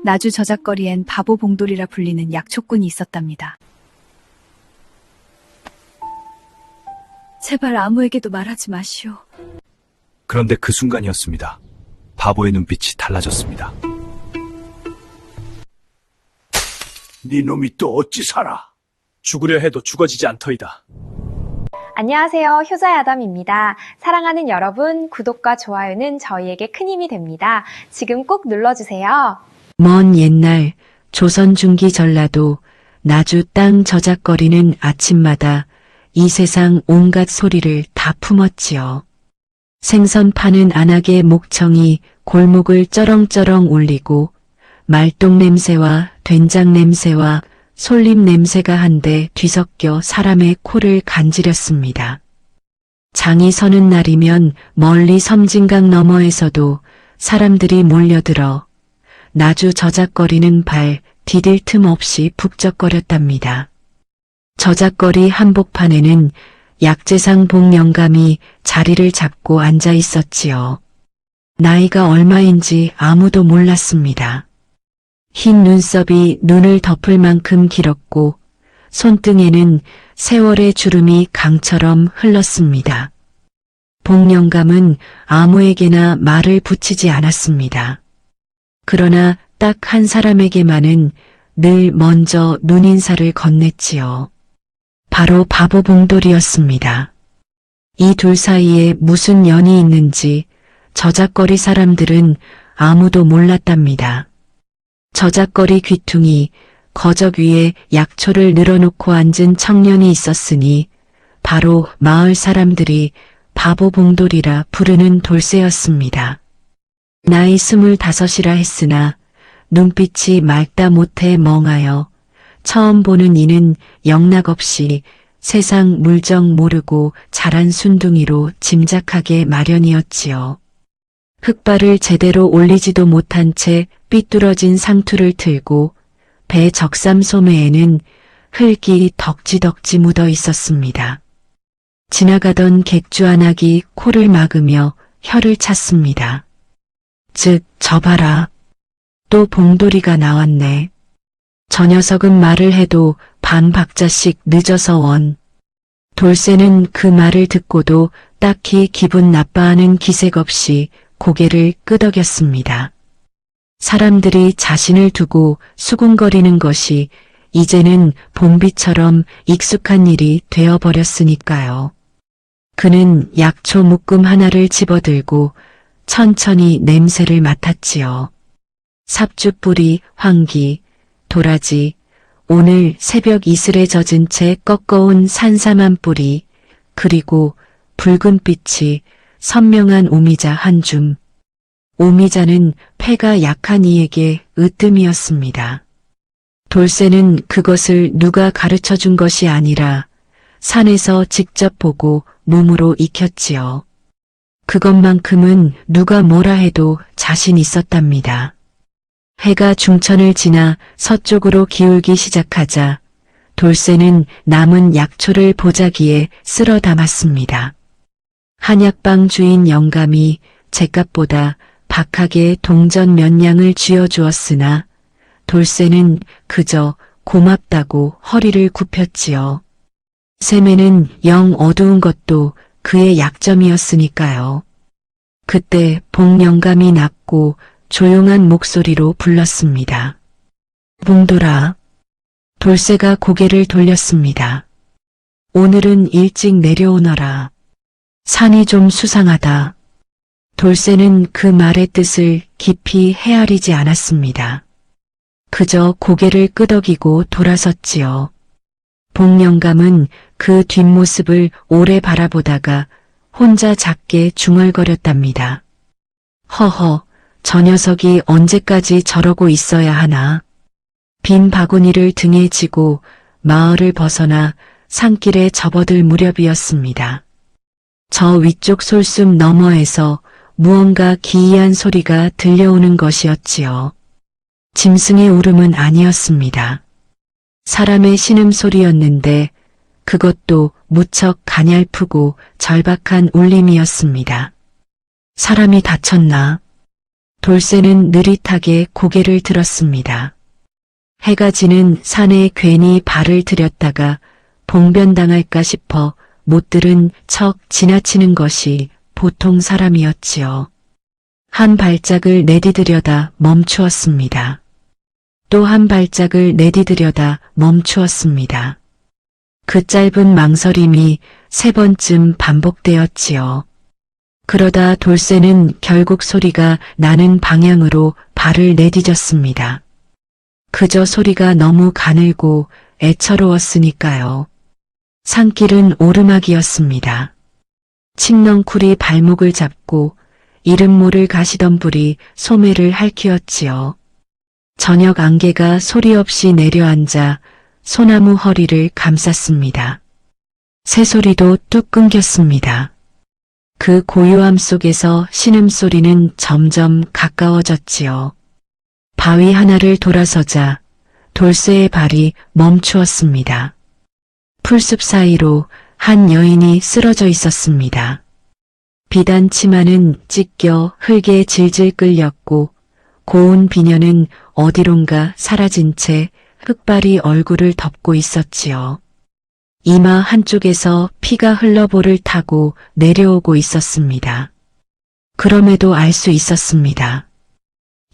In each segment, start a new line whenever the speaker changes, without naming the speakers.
나주 저작거리엔 바보 봉돌이라 불리는 약초꾼이 있었답니다. 제발 아무에게도 말하지 마시오.
그런데 그 순간이었습니다. 바보의 눈빛이 달라졌습니다.
네 놈이 또 어찌 살아?
죽으려 해도 죽어지지 않더이다.
안녕하세요. 효자야담입니다. 사랑하는 여러분, 구독과 좋아요는 저희에게 큰 힘이 됩니다. 지금 꼭 눌러주세요.
먼 옛날 조선 중기 전라도 나주 땅 저작거리는 아침마다 이 세상 온갖 소리를 다 품었지요. 생선 파는 안악의 목청이 골목을 쩌렁쩌렁 울리고 말똥 냄새와 된장 냄새와 솔잎 냄새가 한데 뒤섞여 사람의 코를 간지렸습니다. 장이 서는 날이면 멀리 섬진강 너머에서도 사람들이 몰려들어 나주 저작거리는 발 디딜 틈 없이 북적거렸답니다. 저작거리 한복판에는 약재상 복영감이 자리를 잡고 앉아 있었지요. 나이가 얼마인지 아무도 몰랐습니다. 흰 눈썹이 눈을 덮을 만큼 길었고 손등에는 세월의 주름이 강처럼 흘렀습니다. 복영감은 아무에게나 말을 붙이지 않았습니다. 그러나 딱 한 사람에게만은 늘 먼저 눈인사를 건넸지요. 바로 바보 봉돌이었습니다. 이 둘 사이에 무슨 연이 있는지 저작거리 사람들은 아무도 몰랐답니다. 저작거리 귀퉁이 거적 위에 약초를 늘어놓고 앉은 청년이 있었으니 바로 마을 사람들이 바보 봉돌이라 부르는 돌쇠였습니다. 나이 25이라 했으나 눈빛이 맑다 못해 멍하여 처음 보는 이는 영락없이 세상 물정 모르고 자란 순둥이로 짐작하게 마련이었지요. 흙발을 제대로 올리지도 못한 채 삐뚤어진 상투를 틀고 배 적삼 소매에는 흙이 덕지덕지 묻어 있었습니다. 지나가던 객주안악이 코를 막으며 혀를 찼습니다. 즉, 저 봐라. 또 봉돌이가 나왔네. 저 녀석은 말을 해도 반 박자씩 늦어서 원. 돌쇠는 그 말을 듣고도 딱히 기분 나빠하는 기색 없이 고개를 끄덕였습니다. 사람들이 자신을 두고 수군거리는 것이 이제는 봄비처럼 익숙한 일이 되어버렸으니까요. 그는 약초 묶음 하나를 집어들고 천천히 냄새를 맡았지요. 삽주뿌리, 황기, 도라지, 오늘 새벽 이슬에 젖은 채 꺾어온 산삼한 뿌리, 그리고 붉은 빛이 선명한 오미자 한 줌. 오미자는 폐가 약한 이에게 으뜸이었습니다. 돌쇠는 그것을 누가 가르쳐 준 것이 아니라 산에서 직접 보고 몸으로 익혔지요. 그것만큼은 누가 뭐라 해도 자신 있었답니다. 해가 중천을 지나 서쪽으로 기울기 시작하자 돌쇠는 남은 약초를 보자기에 쓸어 담았습니다. 한약방 주인 영감이 제값보다 박하게 동전 몇 냥을 쥐어주었으나 돌쇠는 그저 고맙다고 허리를 굽혔지요. 셈에는 영 어두운 것도 그의 약점이었으니까요. 그때 복영감이 낮고 조용한 목소리로 불렀습니다. 봉돌아. 돌쇠가 고개를 돌렸습니다. 오늘은 일찍 내려오너라. 산이 좀 수상하다. 돌쇠는 그 말의 뜻을 깊이 헤아리지 않았습니다. 그저 고개를 끄덕이고 돌아섰지요. 복영감은 그 뒷모습을 오래 바라보다가 혼자 작게 중얼거렸답니다. 허허, 저 녀석이 언제까지 저러고 있어야 하나. 빈 바구니를 등에 지고 마을을 벗어나 산길에 접어들 무렵이었습니다. 저 위쪽 솔숲 너머에서 무언가 기이한 소리가 들려오는 것이었지요. 짐승의 울음은 아니었습니다. 사람의 신음소리였는데 그것도 무척 가냘프고 절박한 울림이었습니다. 사람이 다쳤나? 돌쇠는 느릿하게 고개를 들었습니다. 해가 지는 산에 괜히 발을 들였다가 봉변당할까 싶어 못 들은 척 지나치는 것이 보통 사람이었지요. 한 발짝을 내디디려다 멈추었습니다. 또 한 발짝을 내디디려다 멈추었습니다. 그 짧은 망설임이 3번쯤 반복되었지요. 그러다 돌쇠는 결국 소리가 나는 방향으로 발을 내디뎠습니다. 그저 소리가 너무 가늘고 애처로웠으니까요. 산길은 오르막이었습니다. 칡넝쿨이 발목을 잡고 이름 모를 가시덤불이 소매를 핥히었지요. 저녁 안개가 소리 없이 내려앉아 소나무 허리를 감쌌습니다. 새소리도 뚝 끊겼습니다. 그 고요함 속에서 신음소리는 점점 가까워졌지요. 바위 하나를 돌아서자 돌쇠의 발이 멈추었습니다. 풀숲 사이로 한 여인이 쓰러져 있었습니다. 비단 치마는 찢겨 흙에 질질 끌렸고 고운 비녀는 어디론가 사라진 채 흙발이 얼굴을 덮고 있었지요. 이마 한쪽에서 피가 흘러볼을 타고 내려오고 있었습니다. 그럼에도 알 수 있었습니다.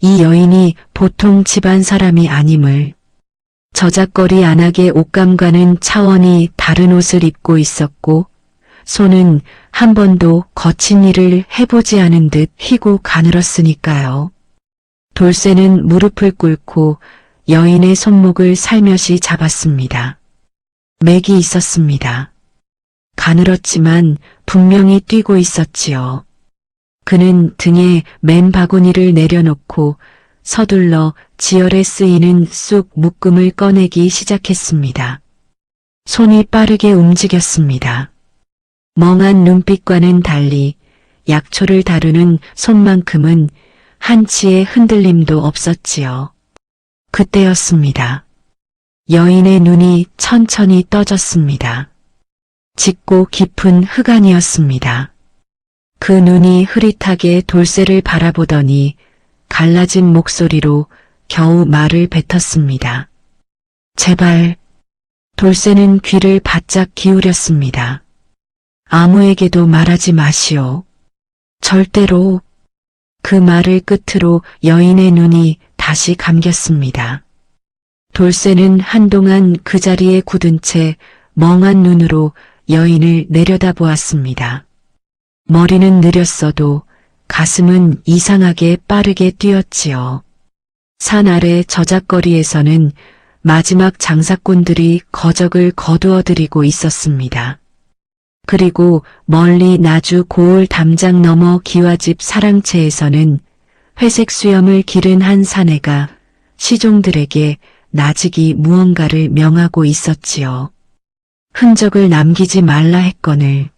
이 여인이 보통 집안 사람이 아님을. 저작거리 안악의 옷감과는 차원이 다른 옷을 입고 있었고 손은 한 번도 거친 일을 해보지 않은 듯 희고 가늘었으니까요. 돌쇠는 무릎을 꿇고 여인의 손목을 살며시 잡았습니다. 맥이 있었습니다. 가늘었지만 분명히 뛰고 있었지요. 그는 등에 맨 바구니를 내려놓고 서둘러 지혈에 쓰이는 쑥 묶음을 꺼내기 시작했습니다. 손이 빠르게 움직였습니다. 멍한 눈빛과는 달리 약초를 다루는 손만큼은 한치의 흔들림도 없었지요. 그때였습니다. 여인의 눈이 천천히 떠졌습니다. 짙고 깊은 흑안이었습니다. 그 눈이 흐릿하게 돌쇠를 바라보더니 갈라진 목소리로 겨우 말을 뱉었습니다. 제발. 돌쇠는 귀를 바짝 기울였습니다. 아무에게도 말하지 마시오. 절대로. 그 말을 끝으로 여인의 눈이 다시 감겼습니다. 돌쇠는 한동안 그 자리에 굳은 채 멍한 눈으로 여인을 내려다보았습니다. 머리는 느렸어도 가슴은 이상하게 빠르게 뛰었지요. 산 아래 저작거리에서는 마지막 장사꾼들이 거적을 거두어들이고 있었습니다. 그리고 멀리 나주 고을 담장 너머 기와집 사랑채에서는 회색 수염을 기른 한 사내가 시종들에게 나직이 무언가를 명하고 있었지요. 흔적을 남기지 말라 했거늘.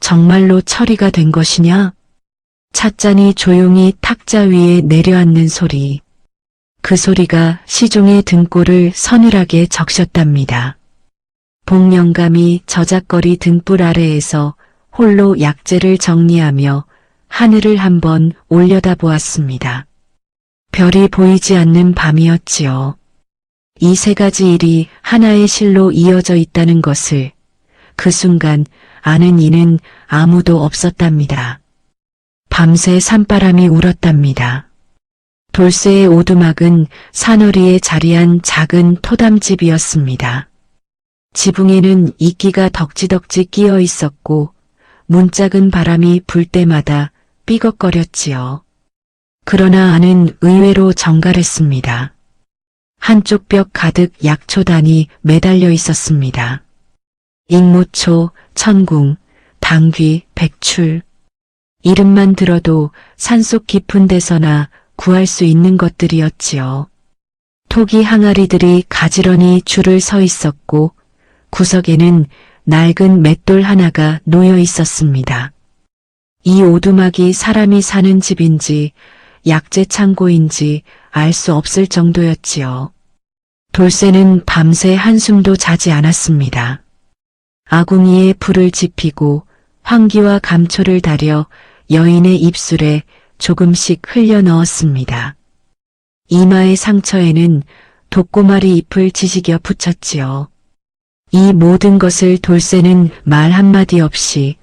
정말로 처리가 된 것이냐? 찻잔이 조용히 탁자 위에 내려앉는 소리. 그 소리가 시종의 등골을 서늘하게 적셨답니다. 복영감이 저작거리 등불 아래에서 홀로 약재를 정리하며 하늘을 한번 올려다보았습니다. 별이 보이지 않는 밤이었지요. 이 3가지 일이 하나의 실로 이어져 있다는 것을 그 순간 아는 이는 아무도 없었답니다. 밤새 산바람이 울었답니다. 돌쇠의 오두막은 산허리에 자리한 작은 토담집이었습니다. 지붕에는 이끼가 덕지덕지 끼어 있었고 문짝은 바람이 불 때마다 삐걱거렸지요. 그러나 안은 의외로 정갈했습니다. 한쪽 벽 가득 약초단이 매달려 있었습니다. 익모초, 천궁, 당귀, 백출. 이름만 들어도 산속 깊은 데서나 구할 수 있는 것들이었지요. 토기 항아리들이 가지런히 줄을 서 있었고 구석에는 낡은 맷돌 하나가 놓여 있었습니다. 이 오두막이 사람이 사는 집인지 약재 창고인지 알 수 없을 정도였지요. 돌쇠는 밤새 한숨도 자지 않았습니다. 아궁이에 불을 지피고 황기와 감초를 다려 여인의 입술에 조금씩 흘려 넣었습니다. 이마의 상처에는 독고마리 잎을 지지겨 붙였지요. 이 모든 것을 돌쇠는 말 한마디 없이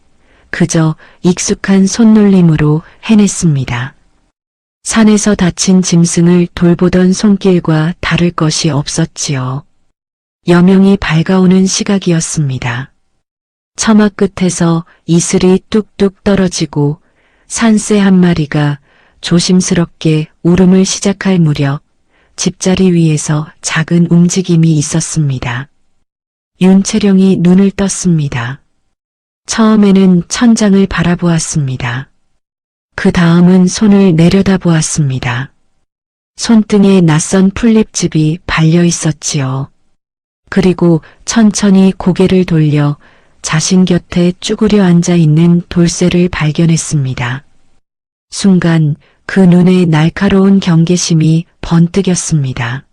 그저 익숙한 손놀림으로 해냈습니다. 산에서 다친 짐승을 돌보던 손길과 다를 것이 없었지요. 여명이 밝아오는 시각이었습니다. 처마 끝에서 이슬이 뚝뚝 떨어지고 산새 한 마리가 조심스럽게 울음을 시작할 무렵 집자리 위에서 작은 움직임이 있었습니다. 윤채령이 눈을 떴습니다. 처음에는 천장을 바라보았습니다. 그 다음은 손을 내려다보았습니다. 손등에 낯선 풀잎즙이 발려 있었지요. 그리고 천천히 고개를 돌려 자신 곁에 쭈그려 앉아 있는 돌쇠를 발견했습니다. 순간 그 눈에 날카로운 경계심이 번뜩였습니다.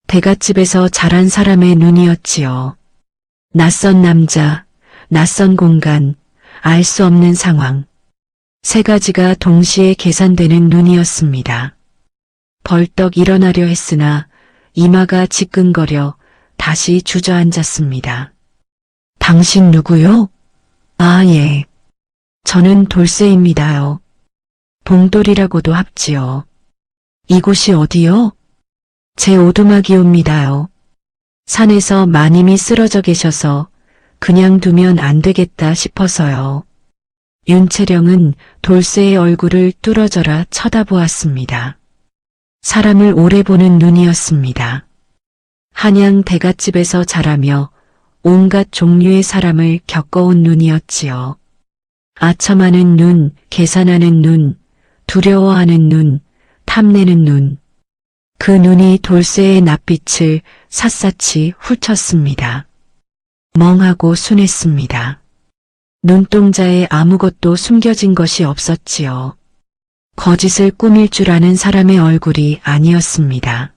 대갓집에서 자란 사람의 눈이었지요. 낯선 남자, 낯선 공간, 알 수 없는 상황. 세 가지가 동시에 계산되는 눈이었습니다. 벌떡 일어나려 했으나 이마가 지끈거려 다시 주저앉았습니다. 당신 누구요? 아, 예. 저는 돌쇠입니다요. 봉돌이라고도 합지요. 이곳이 어디요? 제 오두막이옵니다요. 산에서 마님이 쓰러져 계셔서 그냥 두면 안 되겠다 싶어서요. 윤채령은 돌쇠의 얼굴을 뚫어져라 쳐다보았습니다. 사람을 오래 보는 눈이었습니다. 한양 대갓집에서 자라며 온갖 종류의 사람을 겪어온 눈이었지요. 아첨하는 눈, 계산하는 눈, 두려워하는 눈, 탐내는 눈. 그 눈이 돌쇠의 낯빛을 샅샅이 훑었습니다. 멍하고 순했습니다. 눈동자에 아무것도 숨겨진 것이 없었지요. 거짓을 꾸밀 줄 아는 사람의 얼굴이 아니었습니다.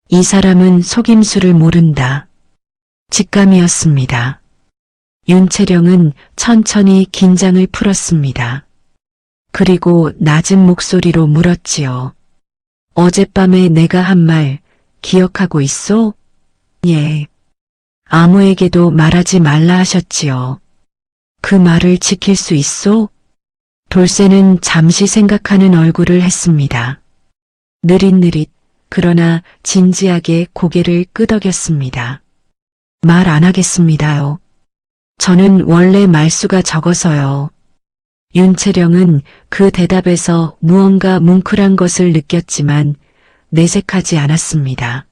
이 사람은 속임수를 모른다. 직감이었습니다. 윤채령은 천천히 긴장을 풀었습니다. 그리고 낮은 목소리로 물었지요. 어젯밤에 내가 한 말 기억하고 있소? 예. 아무에게도 말하지 말라 하셨지요. 그 말을 지킬 수 있소? 돌쇠는 잠시 생각하는 얼굴을 했습니다. 느릿느릿 그러나 진지하게 고개를 끄덕였습니다. 말 안 하겠습니다요. 저는 원래 말수가 적어서요. 윤채령은 그 대답에서 무언가 뭉클한 것을 느꼈지만 내색하지 않았습니다.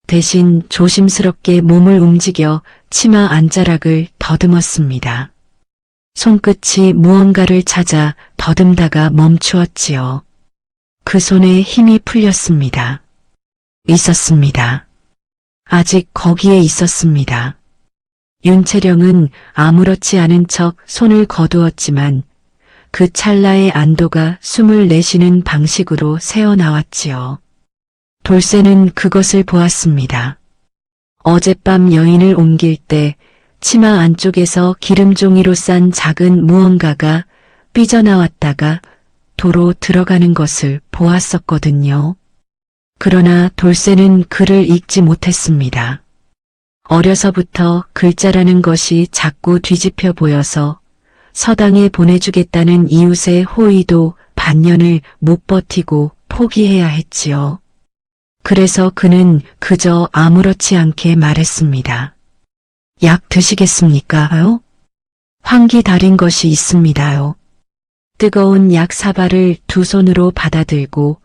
대신 조심스럽게 몸을 움직여 치마 안자락을 더듬었습니다. 손끝이 무언가를 찾아 더듬다가 멈추었지요. 그 손에 힘이 풀렸습니다. 있었습니다. 아직 거기에 있었습니다. 윤채령은 아무렇지 않은 척 손을 거두었지만 그 찰나의 안도가 숨을 내쉬는 방식으로 새어나왔지요. 돌쇠는 그것을 보았습니다. 어젯밤 여인을 옮길 때 치마 안쪽에서 기름종이로 싼 작은 무언가가 삐져나왔다가 도로 들어가는 것을 보았었거든요. 그러나 돌쇠는 글을 읽지 못했습니다. 어려서부터 글자라는 것이 자꾸 뒤집혀 보여서 서당에 보내주겠다는 이웃의 호의도 반년을 못 버티고 포기해야 했지요. 그래서 그는 그저 아무렇지 않게 말했습니다. 약 드시겠습니까요? 환기 달인 것이 있습니다요. 뜨거운 약 사발을 두 손으로 받아들고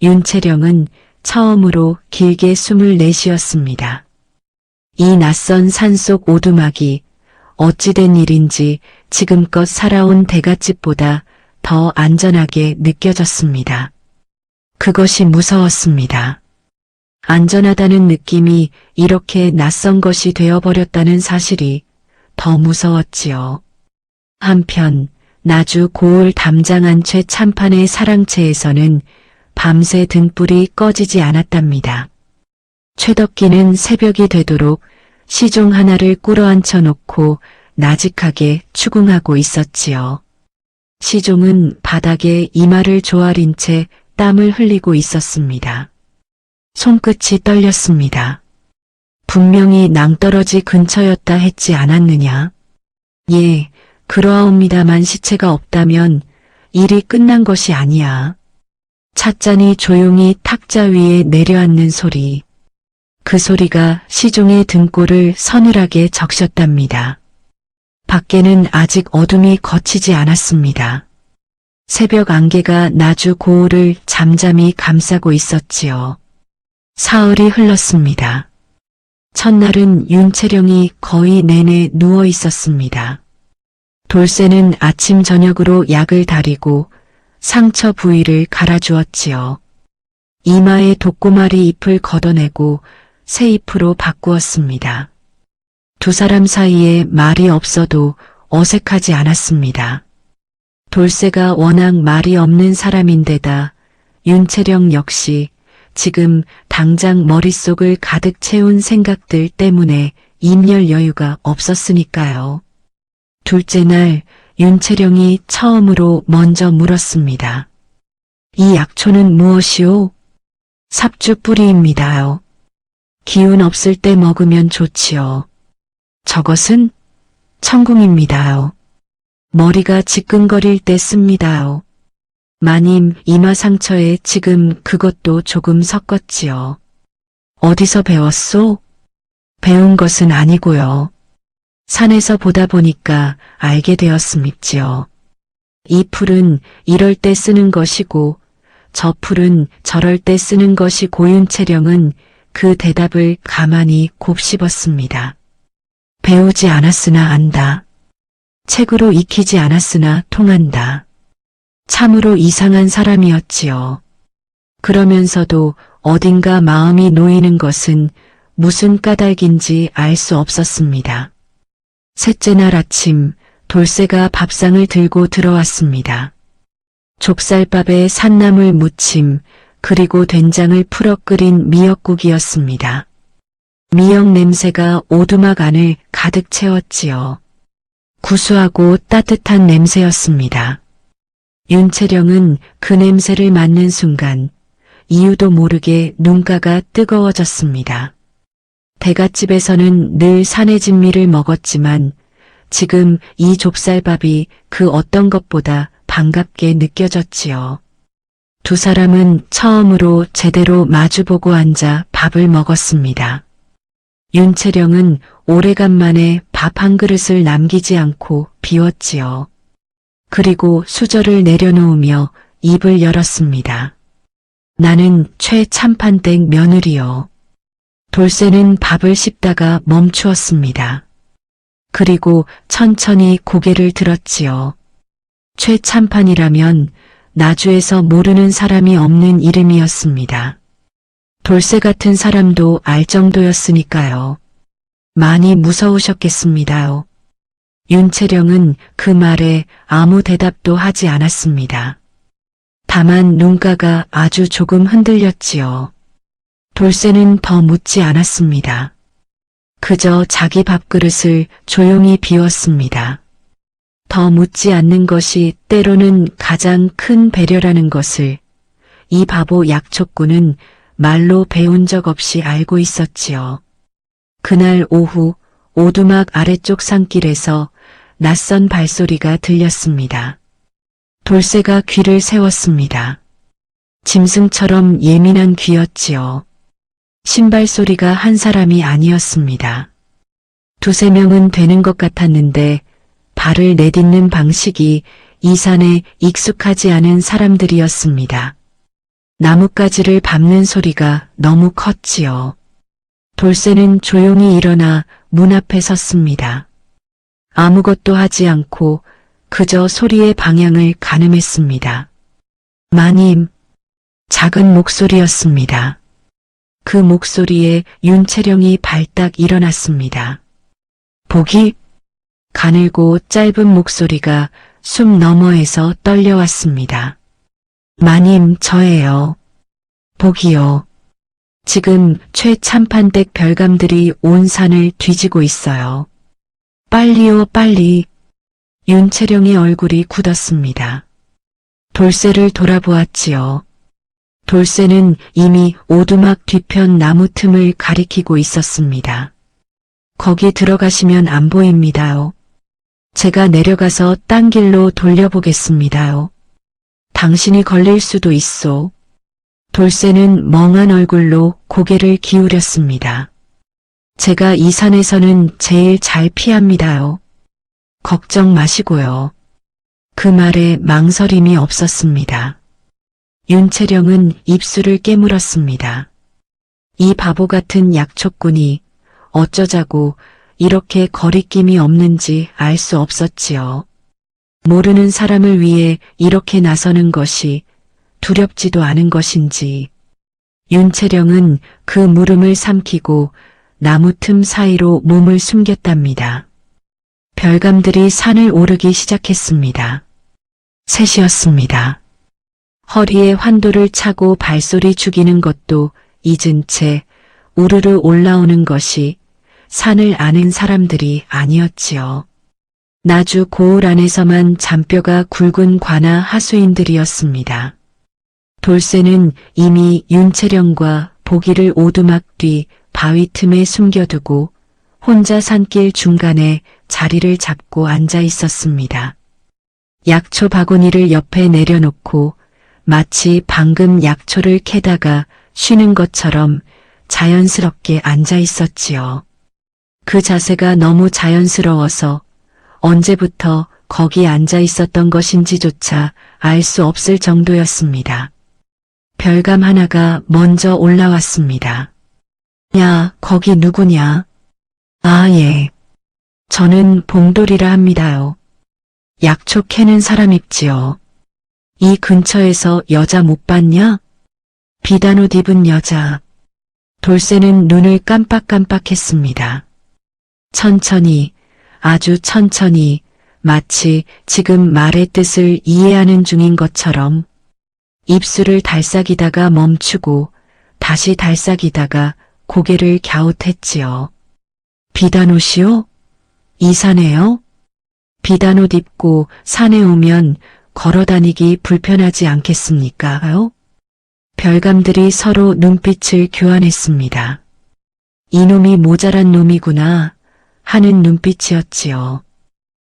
윤채령은 처음으로 길게 숨을 내쉬었습니다. 이 낯선 산속 오두막이 어찌된 일인지 지금껏 살아온 대갓집보다 더 안전하게 느껴졌습니다. 그것이 무서웠습니다. 안전하다는 느낌이 이렇게 낯선 것이 되어버렸다는 사실이 더 무서웠지요. 한편 나주 고을 담장 안채 참판의 사랑채에서는 밤새 등불이 꺼지지 않았답니다. 최덕기는 새벽이 되도록 시종 하나를 꿇어앉혀 놓고 나직하게 추궁하고 있었지요. 시종은 바닥에 이마를 조아린 채 땀을 흘리고 있었습니다. 손끝이 떨렸습니다. 분명히 낭떠러지 근처였다 했지 않았느냐? 예, 그러하옵니다만 시체가 없다면 일이 끝난 것이 아니야. 찻잔이 조용히 탁자 위에 내려앉는 소리. 그 소리가 시종의 등골을 서늘하게 적셨답니다. 밖에는 아직 어둠이 걷히지 않았습니다. 새벽 안개가 나주 고을을 잠잠히 감싸고 있었지요. 사흘이 흘렀습니다. 첫날은 윤채령이 거의 내내 누워 있었습니다. 돌쇠는 아침 저녁으로 약을 다리고 상처 부위를 갈아주었지요. 이마에 독고마리 잎을 걷어내고 새 잎으로 바꾸었습니다. 두 사람 사이에 말이 없어도 어색하지 않았습니다. 돌쇠가 워낙 말이 없는 사람인데다 윤채령 역시 지금 당장 머릿속을 가득 채운 생각들 때문에 입열 여유가 없었으니까요. 둘째 날 윤채령이 처음으로 먼저 물었습니다. 이 약초는 무엇이오? 삽주 뿌리입니다요. 기운 없을 때 먹으면 좋지요. 저것은 천궁입니다요. 머리가 지끈거릴 때 씁니다요. 마님 이마 상처에 지금 그것도 조금 섞었지요. 어디서 배웠소? 배운 것은 아니고요. 산에서 보다 보니까 알게 되었음입지요. 이 풀은 이럴 때 쓰는 것이고 저 풀은 저럴 때 쓰는 것이 고윤채령은 그 대답을 가만히 곱씹었습니다. 배우지 않았으나 안다. 책으로 익히지 않았으나 통한다. 참으로 이상한 사람이었지요. 그러면서도 어딘가 마음이 놓이는 것은 무슨 까닭인지 알 수 없었습니다. 셋째 날 아침 돌쇠가 밥상을 들고 들어왔습니다. 좁쌀밥에 산나물 무침 그리고 된장을 풀어 끓인 미역국이었습니다. 미역 냄새가 오두막 안을 가득 채웠지요. 구수하고 따뜻한 냄새였습니다. 윤채령은 그 냄새를 맡는 순간 이유도 모르게 눈가가 뜨거워졌습니다. 대갓집에서는 늘 산의 진미를 먹었지만 지금 이 좁쌀밥이 그 어떤 것보다 반갑게 느껴졌지요. 두 사람은 처음으로 제대로 마주보고 앉아 밥을 먹었습니다. 윤채령은 오래간만에 밥 한 그릇을 남기지 않고 비웠지요. 그리고 수저를 내려놓으며 입을 열었습니다. 나는 최참판댁 며느리요. 돌쇠는 밥을 씹다가 멈추었습니다. 그리고 천천히 고개를 들었지요. 최참판이라면 나주에서 모르는 사람이 없는 이름이었습니다. 돌쇠 같은 사람도 알 정도였으니까요. 많이 무서우셨겠습니다요. 윤채령은 그 말에 아무 대답도 하지 않았습니다. 다만 눈가가 아주 조금 흔들렸지요. 돌쇠는 더 묻지 않았습니다. 그저 자기 밥그릇을 조용히 비웠습니다. 더 묻지 않는 것이 때로는 가장 큰 배려라는 것을 이 바보 약초꾼은 말로 배운 적 없이 알고 있었지요. 그날 오후 오두막 아래쪽 산길에서 낯선 발소리가 들렸습니다. 돌쇠가 귀를 세웠습니다. 짐승처럼 예민한 귀였지요. 신발 소리가 한 사람이 아니었습니다. 두세 명은 되는 것 같았는데 발을 내딛는 방식이 이 산에 익숙하지 않은 사람들이었습니다. 나뭇가지를 밟는 소리가 너무 컸지요. 돌쇠는 조용히 일어나 문 앞에 섰습니다. 아무것도 하지 않고 그저 소리의 방향을 가늠했습니다. 마님, 작은 목소리였습니다. 그 목소리에 윤채령이 발딱 일어났습니다. 복이? 가늘고 짧은 목소리가 숨 너머에서 떨려왔습니다. 마님, 저예요. 복이요. 지금 최참판댁 별감들이 온 산을 뒤지고 있어요. 빨리요, 빨리. 윤채령의 얼굴이 굳었습니다. 돌쇠를 돌아보았지요. 돌쇠는 이미 오두막 뒤편 나무 틈을 가리키고 있었습니다. 거기 들어가시면 안 보입니다요. 제가 내려가서 딴 길로 돌려보겠습니다요. 당신이 걸릴 수도 있소. 돌쇠는 멍한 얼굴로 고개를 기울였습니다. 제가 이 산에서는 제일 잘 피합니다요. 걱정 마시고요. 그 말에 망설임이 없었습니다. 윤채령은 입술을 깨물었습니다. 이 바보 같은 약초꾼이 어쩌자고 이렇게 거리낌이 없는지 알 수 없었지요. 모르는 사람을 위해 이렇게 나서는 것이 두렵지도 않은 것인지. 윤채령은 그 물음을 삼키고 나무 틈 사이로 몸을 숨겼답니다. 별감들이 산을 오르기 시작했습니다. 3시였습니다. 허리에 환도를 차고 발소리 죽이는 것도 잊은 채 우르르 올라오는 것이 산을 아는 사람들이 아니었지요. 나주 고을 안에서만 잔뼈가 굵은 관아 하수인들이었습니다. 돌쇠는 이미 윤채령과 보기를 오두막 뒤 바위 틈에 숨겨두고 혼자 산길 중간에 자리를 잡고 앉아 있었습니다. 약초 바구니를 옆에 내려놓고 마치 방금 약초를 캐다가 쉬는 것처럼 자연스럽게 앉아 있었지요. 그 자세가 너무 자연스러워서 언제부터 거기 앉아 있었던 것인지조차 알 수 없을 정도였습니다. 별감 하나가 먼저 올라왔습니다. 야, 거기 누구냐? 아, 예. 저는 봉돌이라 합니다요. 약초 캐는 사람입지요. 이 근처에서 여자 못 봤냐? 비단 옷 입은 여자. 돌쇠는 눈을 깜빡깜빡했습니다. 천천히, 아주 천천히, 마치 지금 말의 뜻을 이해하는 중인 것처럼 입술을 달싹이다가 멈추고 다시 달싹이다가 고개를 갸웃했지요. 비단옷이요? 이 산에요? 비단옷 입고 산에 오면 걸어다니기 불편하지 않겠습니까요? 별감들이 서로 눈빛을 교환했습니다. 이놈이 모자란 놈이구나 하는 눈빛이었지요.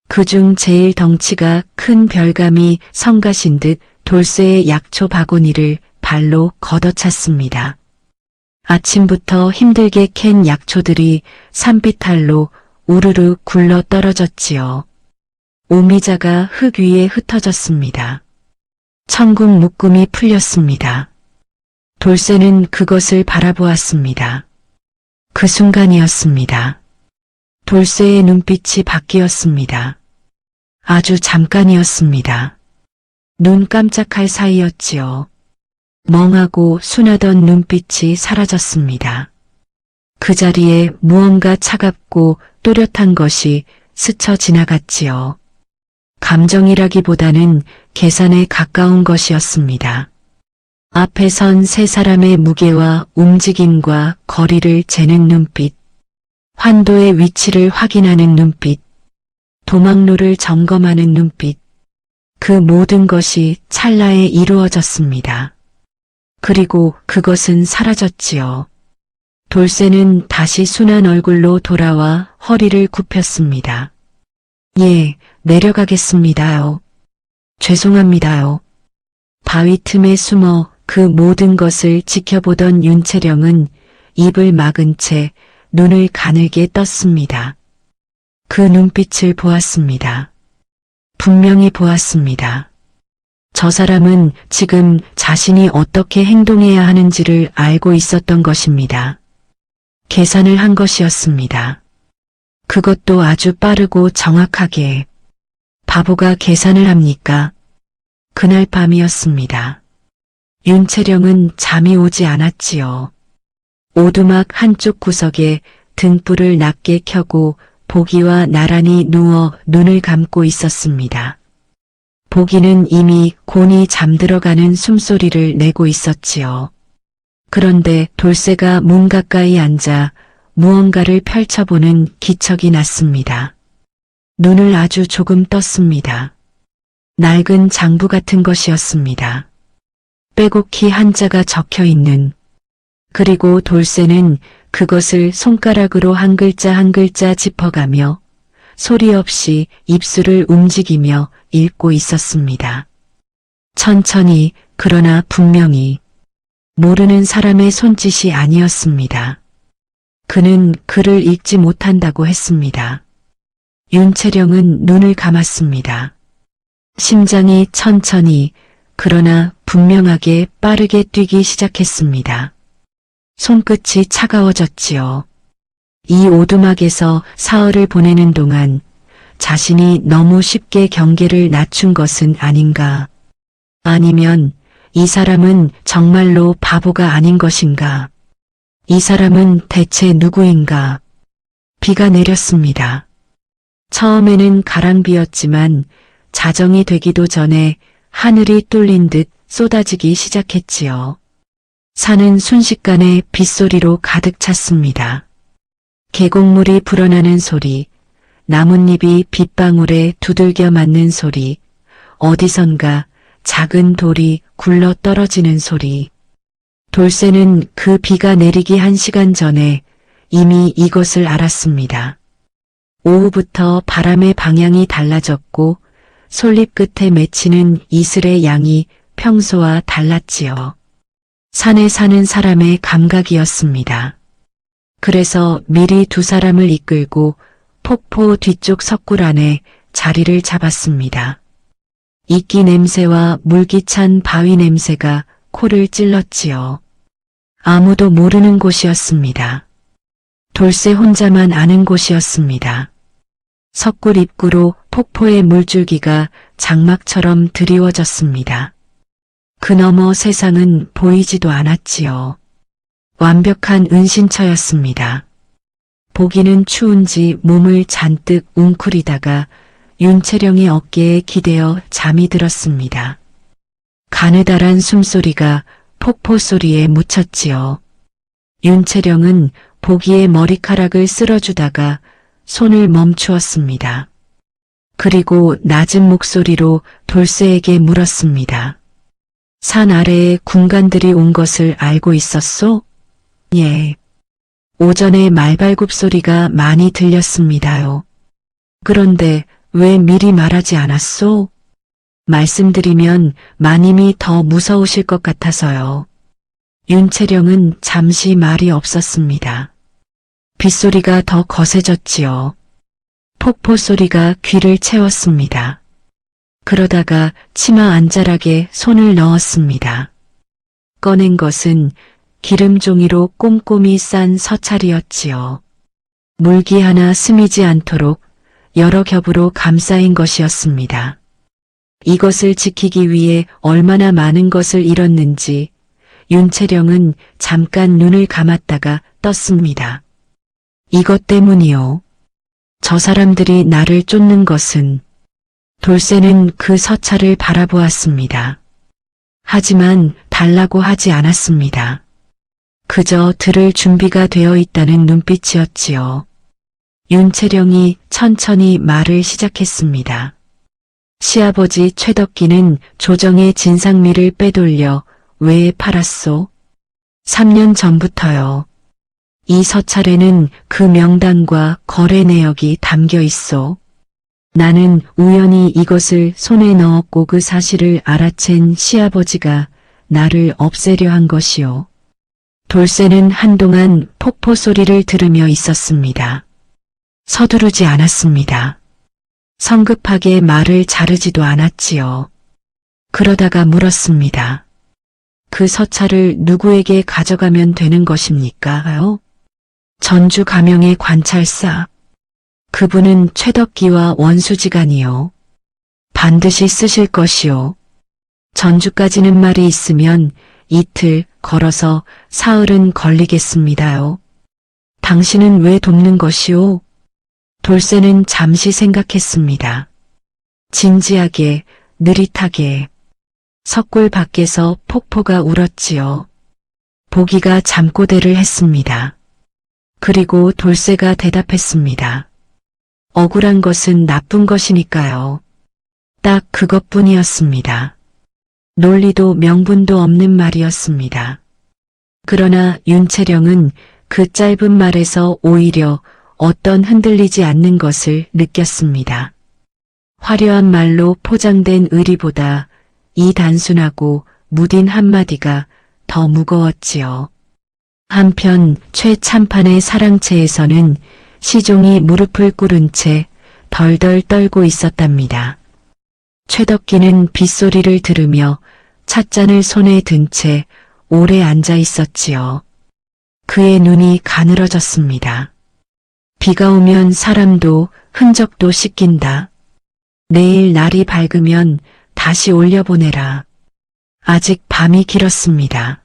그중 제일 덩치가 큰 별감이 성가신 듯 돌쇠의 약초 바구니를 발로 걷어찼습니다. 아침부터 힘들게 캔 약초들이 산비탈로 우르르 굴러 떨어졌지요. 오미자가 흙 위에 흩어졌습니다. 천국 묶음이 풀렸습니다. 돌쇠는 그것을 바라보았습니다. 그 순간이었습니다. 돌쇠의 눈빛이 바뀌었습니다. 아주 잠깐이었습니다. 눈 깜짝할 사이였지요. 멍하고 순하던 눈빛이 사라졌습니다. 그 자리에 무언가 차갑고 또렷한 것이 스쳐 지나갔지요. 감정이라기보다는 계산에 가까운 것이었습니다. 앞에 선 세 사람의 무게와 움직임과 거리를 재는 눈빛, 환도의 위치를 확인하는 눈빛, 도망로를 점검하는 눈빛, 그 모든 것이 찰나에 이루어졌습니다. 그리고 그것은 사라졌지요. 돌쇠는 다시 순한 얼굴로 돌아와 허리를 굽혔습니다. 예, 내려가겠습니다요. 죄송합니다요. 바위 틈에 숨어 그 모든 것을 지켜보던 윤채령은 입을 막은 채 눈을 가늘게 떴습니다. 그 눈빛을 보았습니다. 분명히 보았습니다. 저 사람은 지금 자신이 어떻게 행동해야 하는지를 알고 있었던 것입니다. 계산을 한 것이었습니다. 그것도 아주 빠르고 정확하게. 바보가 계산을 합니까? 그날 밤이었습니다. 윤채령은 잠이 오지 않았지요. 오두막 한쪽 구석에 등불을 낮게 켜고 보기와 나란히 누워 눈을 감고 있었습니다. 보기는 이미 곤히 잠들어가는 숨소리를 내고 있었지요. 그런데 돌쇠가 문 가까이 앉아 무언가를 펼쳐보는 기척이 났습니다. 눈을 아주 조금 떴습니다. 낡은 장부 같은 것이었습니다. 빼곡히 한자가 적혀 있는, 그리고 돌쇠는 그것을 손가락으로 한 글자 한 글자 짚어가며 소리 없이 입술을 움직이며 읽고 있었습니다. 천천히, 그러나 분명히 모르는 사람의 손짓이 아니었습니다. 그는 글을 읽지 못한다고 했습니다. 윤채령은 눈을 감았습니다. 심장이 천천히, 그러나 분명하게 빠르게 뛰기 시작했습니다. 손끝이 차가워졌지요. 이 오두막에서 사흘을 보내는 동안 자신이 너무 쉽게 경계를 낮춘 것은 아닌가? 아니면 이 사람은 정말로 바보가 아닌 것인가? 이 사람은 대체 누구인가? 비가 내렸습니다. 처음에는 가랑비였지만 자정이 되기도 전에 하늘이 뚫린 듯 쏟아지기 시작했지요. 산은 순식간에 빗소리로 가득 찼습니다. 계곡물이 불어나는 소리, 나뭇잎이 빗방울에 두들겨 맞는 소리, 어디선가 작은 돌이 굴러 떨어지는 소리. 돌쇠는 그 비가 내리기 1시간 전에 이미 이것을 알았습니다. 오후부터 바람의 방향이 달라졌고 솔잎 끝에 맺히는 이슬의 양이 평소와 달랐지요. 산에 사는 사람의 감각이었습니다. 그래서 미리 두 사람을 이끌고 폭포 뒤쪽 석굴 안에 자리를 잡았습니다. 이끼 냄새와 물기찬 바위 냄새가 코를 찔렀지요. 아무도 모르는 곳이었습니다. 돌쇠 혼자만 아는 곳이었습니다. 석굴 입구로 폭포의 물줄기가 장막처럼 드리워졌습니다. 그 너머 세상은 보이지도 않았지요. 완벽한 은신처였습니다. 보기는 추운지 몸을 잔뜩 웅크리다가 윤채령의 어깨에 기대어 잠이 들었습니다. 가느다란 숨소리가 폭포 소리에 묻혔지요. 윤채령은 보기의 머리카락을 쓸어주다가 손을 멈추었습니다. 그리고 낮은 목소리로 돌쇠에게 물었습니다. 산 아래에 군간들이 온 것을 알고 있었소? 예. 오전에 말발굽 소리가 많이 들렸습니다요. 그런데 왜 미리 말하지 않았소? 말씀드리면 마님이 더 무서우실 것 같아서요. 윤채령은 잠시 말이 없었습니다. 빗소리가 더 거세졌지요. 폭포 소리가 귀를 채웠습니다. 그러다가 치마 안자락에 손을 넣었습니다. 꺼낸 것은 기름종이로 꼼꼼히 싼 서찰이었지요. 물기 하나 스미지 않도록 여러 겹으로 감싸인 것이었습니다. 이것을 지키기 위해 얼마나 많은 것을 잃었는지 윤채령은 잠깐 눈을 감았다가 떴습니다. 이것 때문이요. 저 사람들이 나를 쫓는 것은. 돌쇠는 그 서찰을 바라보았습니다. 하지만 달라고 하지 않았습니다. 그저 들을 준비가 되어 있다는 눈빛이었지요. 윤채령이 천천히 말을 시작했습니다. 시아버지 최덕기는 조정의 진상미를 빼돌려 왜 팔았소? 3년 전부터요. 이 서찰에는 그 명단과 거래 내역이 담겨 있소. 나는 우연히 이것을 손에 넣었고 그 사실을 알아챈 시아버지가 나를 없애려 한 것이요. 돌쇠는 한동안 폭포 소리를 들으며 있었습니다. 서두르지 않았습니다. 성급하게 말을 자르지도 않았지요. 그러다가 물었습니다. 그 서찰을 누구에게 가져가면 되는 것입니까요? 전주 가명의 관찰사. 그분은 최덕기와 원수지간이요. 반드시 쓰실 것이요. 전주까지는 말이 있으면 이틀 걸어서 사흘은 걸리겠습니다요. 당신은 왜 돕는 것이오? 돌쇠는 잠시 생각했습니다. 진지하게, 느릿하게. 석굴 밖에서 폭포가 울었지요. 보기가 잠꼬대를 했습니다. 그리고 돌쇠가 대답했습니다. 억울한 것은 나쁜 것이니까요. 딱 그것뿐이었습니다. 논리도 명분도 없는 말이었습니다. 그러나 윤채령은 그 짧은 말에서 오히려 어떤 흔들리지 않는 것을 느꼈습니다. 화려한 말로 포장된 의리보다 이 단순하고 무딘 한마디가 더 무거웠지요. 한편 최 참판의 사랑채에서는 시종이 무릎을 꿇은 채 덜덜 떨고 있었답니다. 최덕기는 빗소리를 들으며 찻잔을 손에 든 채 오래 앉아 있었지요. 그의 눈이 가늘어졌습니다. 비가 오면 사람도 흔적도 씻긴다. 내일 날이 밝으면 다시 올려보내라. 아직 밤이 길었습니다.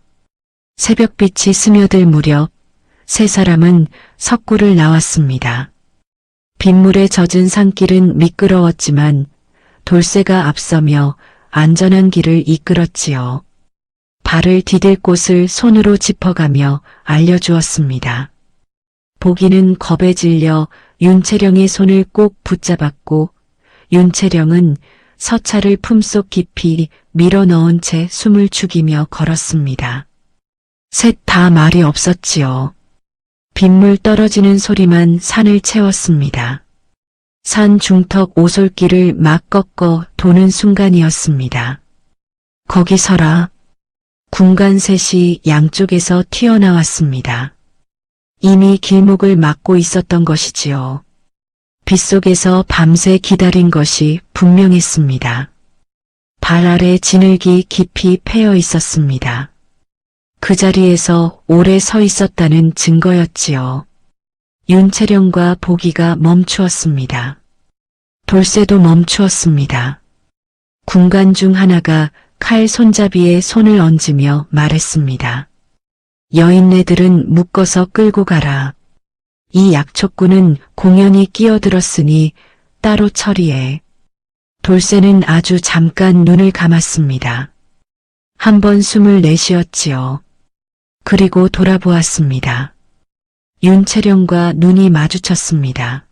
새벽빛이 스며들 무렵 세 사람은 석굴을 나왔습니다. 빗물에 젖은 산길은 미끄러웠지만 돌쇠가 앞서며 안전한 길을 이끌었지요. 발을 디딜 곳을 손으로 짚어가며 알려주었습니다. 보기는 겁에 질려 윤채령의 손을 꼭 붙잡았고 윤채령은 서차를 품속 깊이 밀어 넣은 채 숨을 죽이며 걸었습니다. 셋 다 말이 없었지요. 빗물 떨어지는 소리만 산을 채웠습니다. 산 중턱 오솔길을 막 꺾어 도는 순간이었습니다. 거기 서라. 군간 셋이 양쪽에서 튀어나왔습니다. 이미 길목을 막고 있었던 것이지요. 빗속에서 밤새 기다린 것이 분명했습니다. 발 아래 진흙이 깊이 패여 있었습니다. 그 자리에서 오래 서 있었다는 증거였지요. 윤채령과 보기가 멈추었습니다. 돌쇠도 멈추었습니다. 군간 중 하나가 칼 손잡이에 손을 얹으며 말했습니다. 여인네들은 묶어서 끌고 가라. 이 약초꾼은 공연히 끼어들었으니 따로 처리해. 돌쇠는 아주 잠깐 눈을 감았습니다. 한 번 숨을 내쉬었지요. 그리고 돌아보았습니다. 윤채령과 눈이 마주쳤습니다.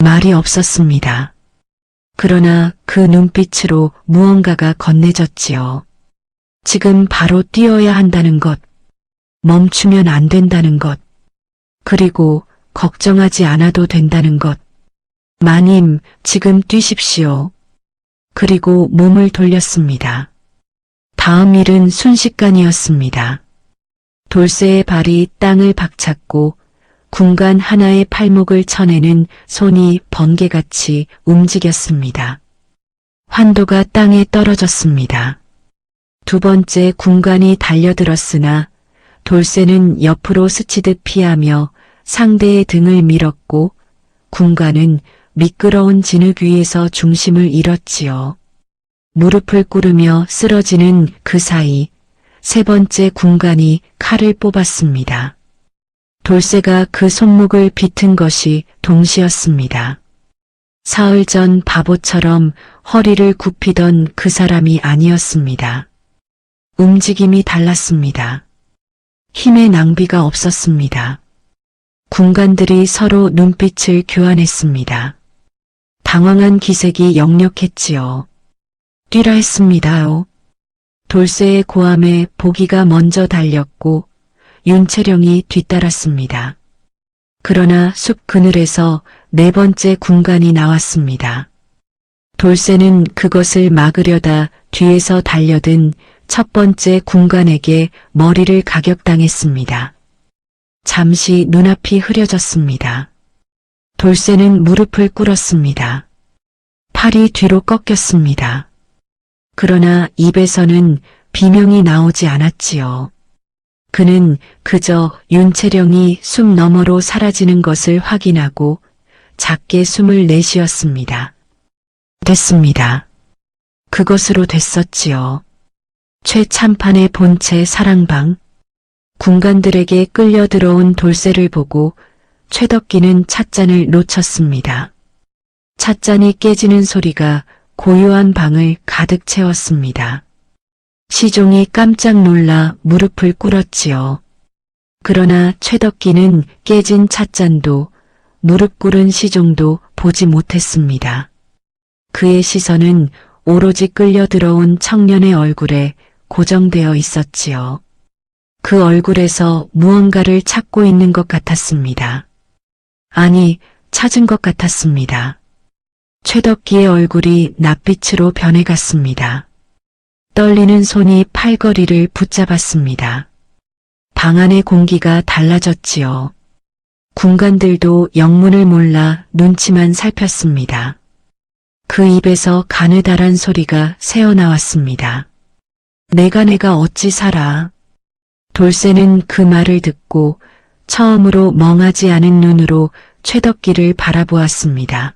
말이 없었습니다. 그러나 그 눈빛으로 무언가가 건네졌지요. 지금 바로 뛰어야 한다는 것, 멈추면 안 된다는 것, 그리고 걱정하지 않아도 된다는 것. 마님, 지금 뛰십시오. 그리고 몸을 돌렸습니다. 다음 일은 순식간이었습니다. 돌쇠의 발이 땅을 박찼고 군간 하나의 팔목을 쳐내는 손이 번개같이 움직였습니다. 환도가 땅에 떨어졌습니다. 두 번째 군간이 달려들었으나 돌쇠는 옆으로 스치듯 피하며 상대의 등을 밀었고 군간은 미끄러운 진흙 위에서 중심을 잃었지요. 무릎을 꿇으며 쓰러지는 그 사이 세 번째 군간이 칼을 뽑았습니다. 돌쇠가 그 손목을 비튼 것이 동시였습니다. 사흘 전 바보처럼 허리를 굽히던 그 사람이 아니었습니다. 움직임이 달랐습니다. 힘의 낭비가 없었습니다. 군관들이 서로 눈빛을 교환했습니다. 당황한 기색이 역력했지요. 뛰라 했습니다요. 돌쇠의 고함에 보기가 먼저 달렸고 윤채령이 뒤따랐습니다. 그러나 숲 그늘에서 네 번째 군관이 나왔습니다. 돌쇠는 그것을 막으려다 뒤에서 달려든 첫 번째 군관에게 머리를 가격당했습니다. 잠시 눈앞이 흐려졌습니다. 돌쇠는 무릎을 꿇었습니다. 팔이 뒤로 꺾였습니다. 그러나 입에서는 비명이 나오지 않았지요. 그는 그저 윤채령이 숲 너머로 사라지는 것을 확인하고 작게 숨을 내쉬었습니다. 됐습니다. 그것으로 됐었지요. 최참판의 본체 사랑방. 군관들에게 끌려 들어온 돌쇠를 보고 최덕기는 찻잔을 놓쳤습니다. 찻잔이 깨지는 소리가 고요한 방을 가득 채웠습니다. 시종이 깜짝 놀라 무릎을 꿇었지요. 그러나 최덕기는 깨진 찻잔도 무릎 꿇은 시종도 보지 못했습니다. 그의 시선은 오로지 끌려 들어온 청년의 얼굴에 고정되어 있었지요. 그 얼굴에서 무언가를 찾고 있는 것 같았습니다. 아니, 찾은 것 같았습니다. 최덕기의 얼굴이 낯빛으로 변해갔습니다. 떨리는 손이 팔걸이를 붙잡았습니다. 방 안의 공기가 달라졌지요. 군관들도 영문을 몰라 눈치만 살폈습니다. 그 입에서 가느다란 소리가 새어나왔습니다. 내가 어찌 살아. 돌쇠는 그 말을 듣고 처음으로 멍하지 않은 눈으로 최덕기를 바라보았습니다.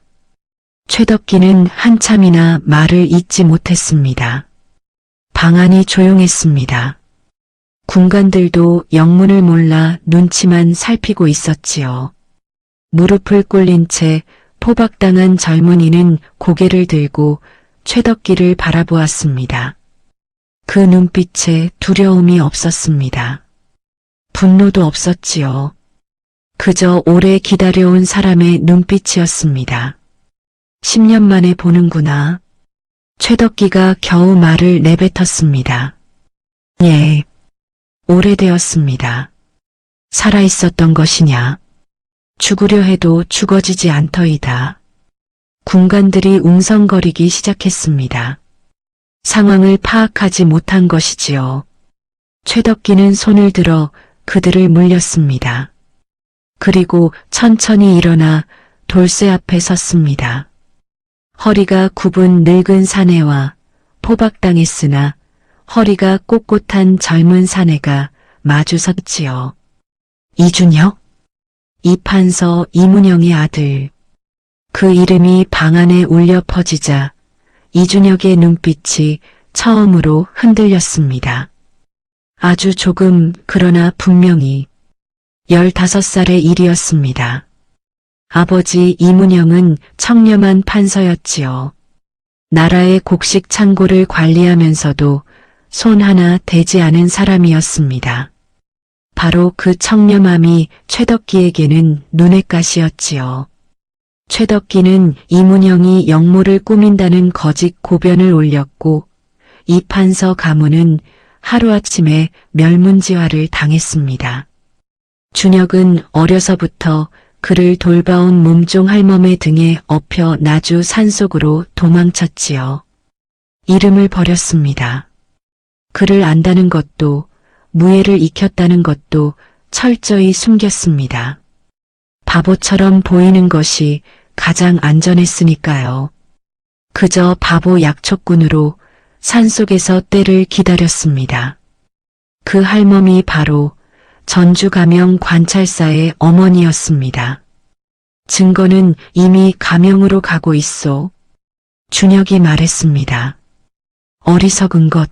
최덕기는 한참이나 말을 잇지 못했습니다. 방 안이 조용했습니다. 군관들도 영문을 몰라 눈치만 살피고 있었지요. 무릎을 꿇린 채 포박당한 젊은이는 고개를 들고 최덕기를 바라보았습니다. 그 눈빛에 두려움이 없었습니다. 분노도 없었지요. 그저 오래 기다려온 사람의 눈빛이었습니다. 10년 만에 보는구나. 최덕기가 겨우 말을 내뱉었습니다. 예. 오래되었습니다. 살아있었던 것이냐. 죽으려 해도 죽어지지 않더이다. 군관들이 웅성거리기 시작했습니다. 상황을 파악하지 못한 것이지요. 최덕기는 손을 들어 그들을 물렸습니다. 그리고 천천히 일어나 돌쇠 앞에 섰습니다. 허리가 굽은 늙은 사내와 포박당했으나 허리가 꼿꼿한 젊은 사내가 마주 섰지요. 이준혁? 이판서 이문영의 아들. 그 이름이 방 안에 울려 퍼지자 이준혁의 눈빛이 처음으로 흔들렸습니다. 아주 조금, 그러나 분명히 15살의 일이었습니다. 아버지 이문영은 청렴한 판서였지요. 나라의 곡식 창고를 관리하면서도 손 하나 대지 않은 사람이었습니다. 바로 그 청렴함이 최덕기에게는 눈엣 가시였지요. 최덕기는 이문영이 영모를 꾸민다는 거짓 고변을 올렸고 이 판서 가문은 하루아침에 멸문지화를 당했습니다. 준혁은 어려서부터 그를 돌봐온 몸종 할멈의 등에 업혀 나주 산속으로 도망쳤지요. 이름을 버렸습니다. 그를 안다는 것도 무예를 익혔다는 것도 철저히 숨겼습니다. 바보처럼 보이는 것이 가장 안전했으니까요. 그저 바보 약초꾼으로 산속에서 때를 기다렸습니다. 그 할멈이 바로 전주가명 관찰사의 어머니였습니다. 증거는 이미 가명으로 가고 있소. 준혁이 말했습니다. 어리석은 것.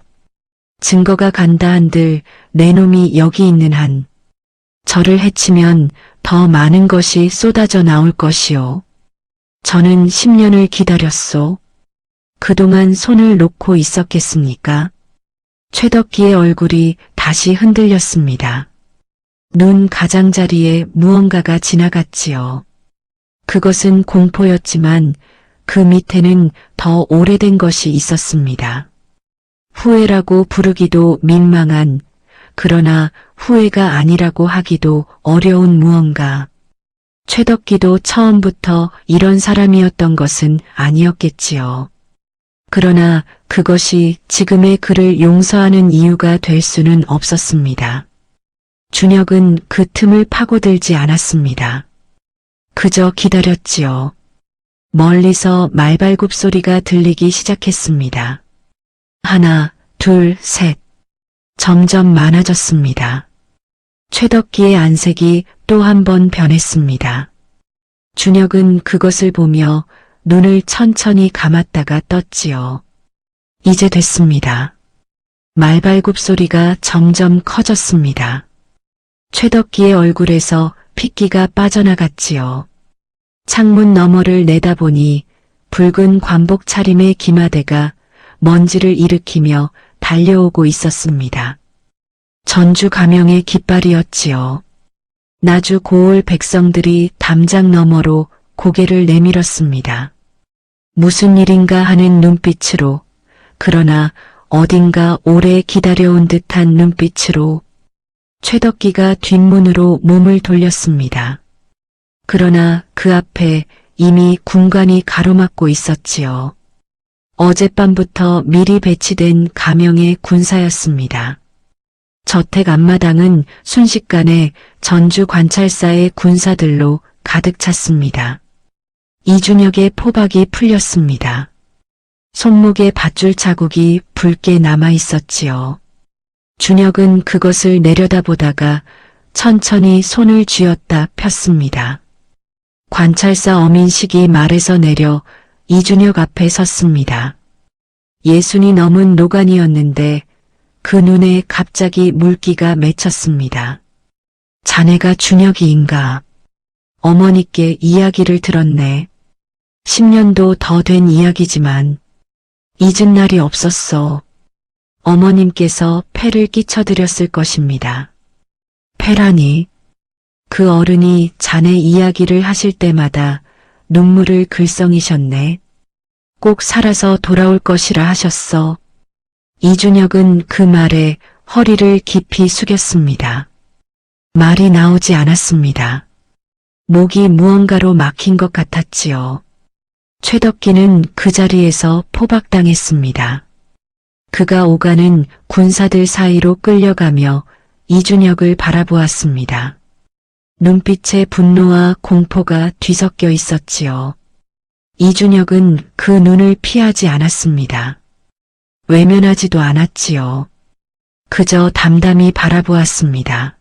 증거가 간다 한들 내 놈이 여기 있는 한 저를 해치면 더 많은 것이 쏟아져 나올 것이오. 저는 10년을 기다렸소. 그동안 손을 놓고 있었겠습니까? 최덕기의 얼굴이 다시 흔들렸습니다. 눈 가장자리에 무언가가 지나갔지요. 그것은 공포였지만 그 밑에는 더 오래된 것이 있었습니다. 후회라고 부르기도 민망한, 그러나 후회가 아니라고 하기도 어려운 무언가. 최덕기도 처음부터 이런 사람이었던 것은 아니었겠지요. 그러나 그것이 지금의 그를 용서하는 이유가 될 수는 없었습니다. 준혁은 그 틈을 파고들지 않았습니다. 그저 기다렸지요. 멀리서 말발굽 소리가 들리기 시작했습니다. 하나, 둘, 셋. 점점 많아졌습니다. 최덕기의 안색이 또 한 번 변했습니다. 준혁은 그것을 보며 눈을 천천히 감았다가 떴지요. 이제 됐습니다. 말발굽 소리가 점점 커졌습니다. 최덕기의 얼굴에서 핏기가 빠져나갔지요. 창문 너머를 내다보니 붉은 관복 차림의 기마대가 먼지를 일으키며 달려오고 있었습니다. 전주 가명의 깃발이었지요. 나주 고을 백성들이 담장 너머로 고개를 내밀었습니다. 무슨 일인가 하는 눈빛으로, 그러나 어딘가 오래 기다려온 듯한 눈빛으로 최덕기가 뒷문으로 몸을 돌렸습니다. 그러나 그 앞에 이미 군관이 가로막고 있었지요. 어젯밤부터 미리 배치된 가명의 군사였습니다. 저택 앞마당은 순식간에 전주 관찰사의 군사들로 가득 찼습니다. 이준혁의 포박이 풀렸습니다. 손목에 밧줄 자국이 붉게 남아 있었지요. 준혁은 그것을 내려다보다가 천천히 손을 쥐었다 폈습니다. 관찰사 어민식이 말에서 내려 이준혁 앞에 섰습니다. 60이 넘은 노관이었는데 그 눈에 갑자기 물기가 맺혔습니다. 자네가 준혁이인가? 어머니께 이야기를 들었네. 10년도 더 된 이야기지만 잊은 날이 없었어. 어머님께서 패를 끼쳐드렸을 것입니다. 패라니? 그 어른이 자네 이야기를 하실 때마다 눈물을 글썽이셨네. 꼭 살아서 돌아올 것이라 하셨어. 이준혁은 그 말에 허리를 깊이 숙였습니다. 말이 나오지 않았습니다. 목이 무언가로 막힌 것 같았지요. 최덕기는 그 자리에서 포박당했습니다. 그가 오가는 군사들 사이로 끌려가며 이준혁을 바라보았습니다. 눈빛에 분노와 공포가 뒤섞여 있었지요. 이준혁은 그 눈을 피하지 않았습니다. 외면하지도 않았지요. 그저 담담히 바라보았습니다.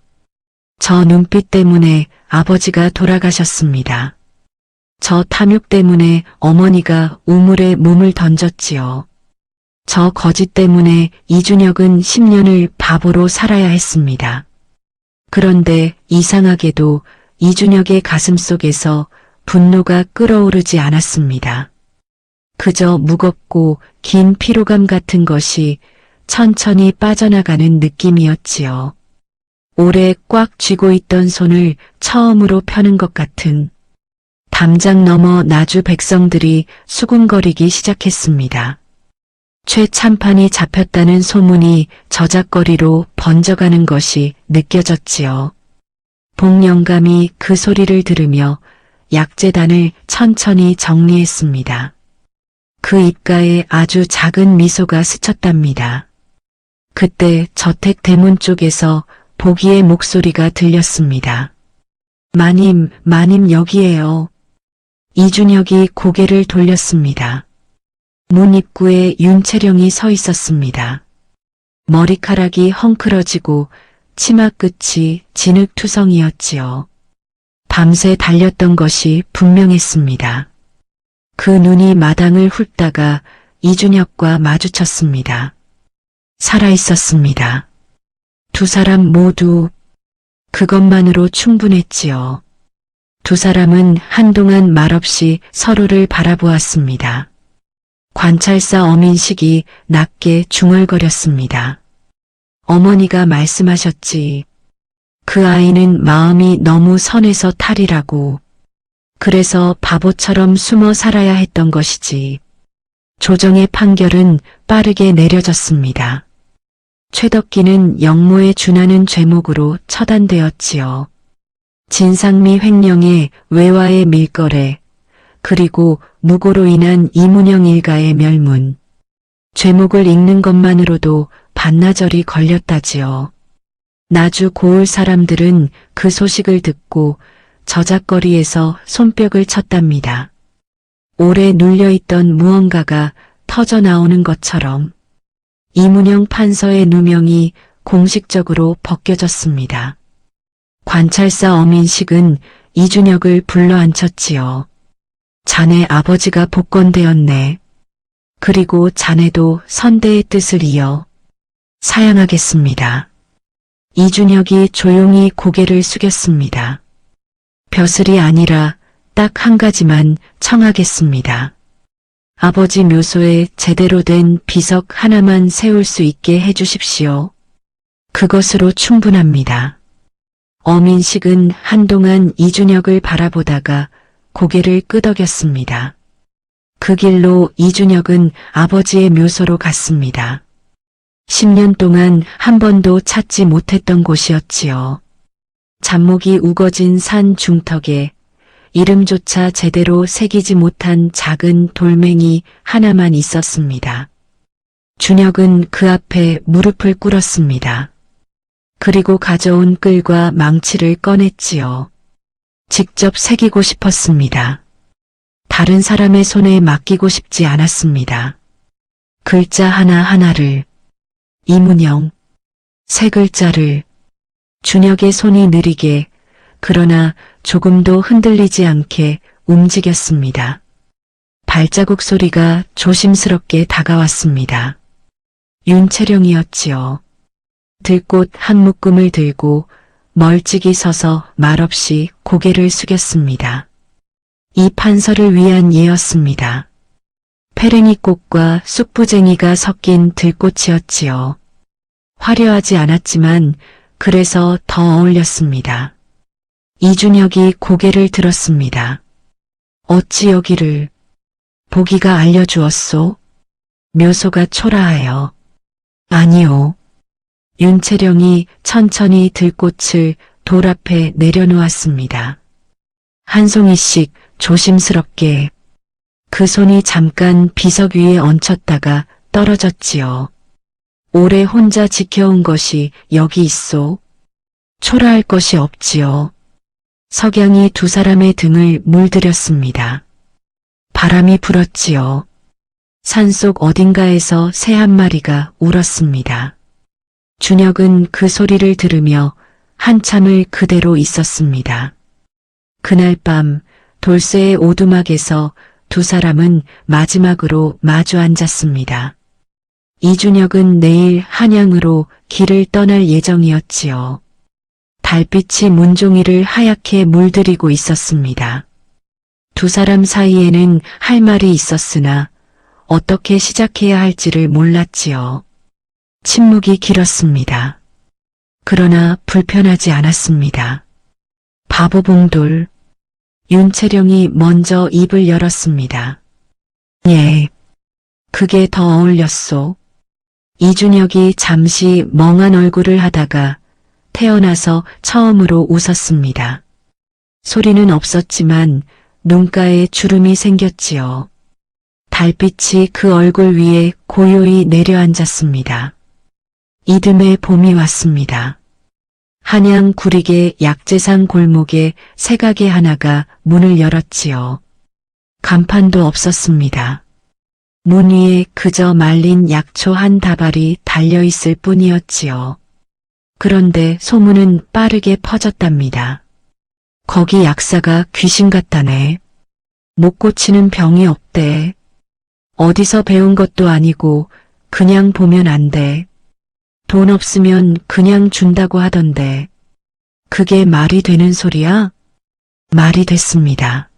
저 눈빛 때문에 아버지가 돌아가셨습니다. 저 탐욕 때문에 어머니가 우물에 몸을 던졌지요. 저 거짓 때문에 이준혁은 10년을 바보로 살아야 했습니다. 그런데 이상하게도 이준혁의 가슴속에서 분노가 끓어오르지 않았습니다. 그저 무겁고 긴 피로감 같은 것이 천천히 빠져나가는 느낌이었지요. 오래 꽉 쥐고 있던 손을 처음으로 펴는 것 같은. 담장 너머 나주 백성들이 수군거리기 시작했습니다. 최 참판이 잡혔다는 소문이 저작거리로 번져가는 것이 느껴졌지요. 복영감이 그 소리를 들으며 약재단을 천천히 정리했습니다. 그 입가에 아주 작은 미소가 스쳤답니다. 그때 저택 대문 쪽에서 보기의 목소리가 들렸습니다. 마님 여기에요. 이준혁이 고개를 돌렸습니다. 문 입구에 윤채령이 서 있었습니다. 머리카락이 헝클어지고 치마 끝이 진흙투성이었지요. 밤새 달렸던 것이 분명했습니다. 그 눈이 마당을 훑다가 이준혁과 마주쳤습니다. 살아있었습니다. 두 사람 모두 그것만으로 충분했지요. 두 사람은 한동안 말없이 서로를 바라보았습니다. 관찰사 어민식이 낮게 중얼거렸습니다. 어머니가 말씀하셨지. 그 아이는 마음이 너무 선해서 탈이라고. 그래서 바보처럼 숨어 살아야 했던 것이지. 조정의 판결은 빠르게 내려졌습니다. 최덕기는 영모에 준하는 죄목으로 처단되었지요. 진상미 횡령의 외화의 밀거래, 그리고 무고로 인한 이문영 일가의 멸문. 죄목을 읽는 것만으로도 반나절이 걸렸다지요. 나주 고을 사람들은 그 소식을 듣고 저작거리에서 손뼉을 쳤답니다. 오래 눌려있던 무언가가 터져나오는 것처럼 이문영 판서의 누명이 공식적으로 벗겨졌습니다. 관찰사 어민식은 이준혁을 불러앉혔지요. 자네 아버지가 복권되었네. 그리고 자네도 선대의 뜻을 이어 사양하겠습니다. 이준혁이 조용히 고개를 숙였습니다. 벼슬이 아니라 딱 한 가지만 청하겠습니다. 아버지 묘소에 제대로 된 비석 하나만 세울 수 있게 해주십시오. 그것으로 충분합니다. 어민식은 한동안 이준혁을 바라보다가 고개를 끄덕였습니다. 그 길로 이준혁은 아버지의 묘소로 갔습니다. 10년 동안 한 번도 찾지 못했던 곳이었지요. 잡목이 우거진 산 중턱에 이름조차 제대로 새기지 못한 작은 돌멩이 하나만 있었습니다. 준혁은 그 앞에 무릎을 꿇었습니다. 그리고 가져온 끌과 망치를 꺼냈지요. 직접 새기고 싶었습니다. 다른 사람의 손에 맡기고 싶지 않았습니다. 글자 하나하나를, 이문영, 세 글자를, 준혁의 손이 느리게, 그러나 조금도 흔들리지 않게 움직였습니다. 발자국 소리가 조심스럽게 다가왔습니다. 윤채령이었지요. 들꽃 한 묶음을 들고 멀찍이 서서 말없이 고개를 숙였습니다. 이 판서를 위한 예였습니다. 페랭이 꽃과 쑥부쟁이가 섞인 들꽃이었지요. 화려하지 않았지만 그래서 더 어울렸습니다. 이준혁이 고개를 들었습니다. 어찌 여기를 보기가 알려주었소? 묘소가 초라하여. 아니요. 윤채령이 천천히 들꽃을 돌 앞에 내려놓았습니다. 한 송이씩 조심스럽게. 그 손이 잠깐 비석 위에 얹혔다가 떨어졌지요. 오래 혼자 지켜온 것이 여기 있소. 초라할 것이 없지요. 석양이 두 사람의 등을 물들였습니다. 바람이 불었지요. 산속 어딘가에서 새 한 마리가 울었습니다. 준혁은 그 소리를 들으며 한참을 그대로 있었습니다. 그날 밤 돌쇠의 오두막에서 두 사람은 마지막으로 마주 앉았습니다. 이준혁은 내일 한양으로 길을 떠날 예정이었지요. 달빛이 문종이를 하얗게 물들이고 있었습니다. 두 사람 사이에는 할 말이 있었으나 어떻게 시작해야 할지를 몰랐지요. 침묵이 길었습니다. 그러나 불편하지 않았습니다. 바보봉돌. 윤채령이 먼저 입을 열었습니다. 예. 그게 더 어울렸소. 이준혁이 잠시 멍한 얼굴을 하다가 태어나서 처음으로 웃었습니다. 소리는 없었지만 눈가에 주름이 생겼지요. 달빛이 그 얼굴 위에 고요히 내려앉았습니다. 이듬해 봄이 왔습니다. 한양 구리개 약재상 골목에 새가게 하나가 문을 열었지요. 간판도 없었습니다. 문 위에 그저 말린 약초 한 다발이 달려있을 뿐이었지요. 그런데 소문은 빠르게 퍼졌답니다. 거기 약사가 귀신 같다네. 못 고치는 병이 없대. 어디서 배운 것도 아니고 그냥 보면 안 돼. 돈 없으면 그냥 준다고 하던데. 그게 말이 되는 소리야? 말이 됐습니다.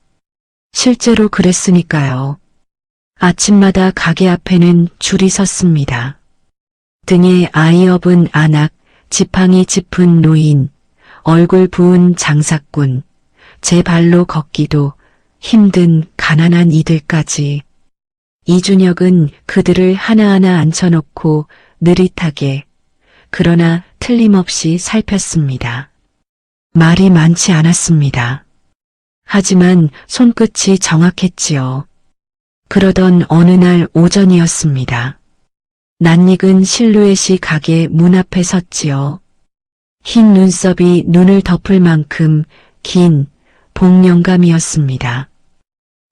실제로 그랬으니까요. 아침마다 가게 앞에는 줄이 섰습니다. 등에 아이 업은 아낙, 지팡이 짚은 노인, 얼굴 부은 장사꾼, 제 발로 걷기도 힘든 가난한 이들까지. 이준혁은 그들을 하나하나 앉혀놓고 느릿하게, 그러나 틀림없이 살폈습니다. 말이 많지 않았습니다. 하지만 손끝이 정확했지요. 그러던 어느 날 오전이었습니다. 낯익은 실루엣이 가게 문 앞에 섰지요. 흰 눈썹이 눈을 덮을 만큼 긴 복영감이었습니다.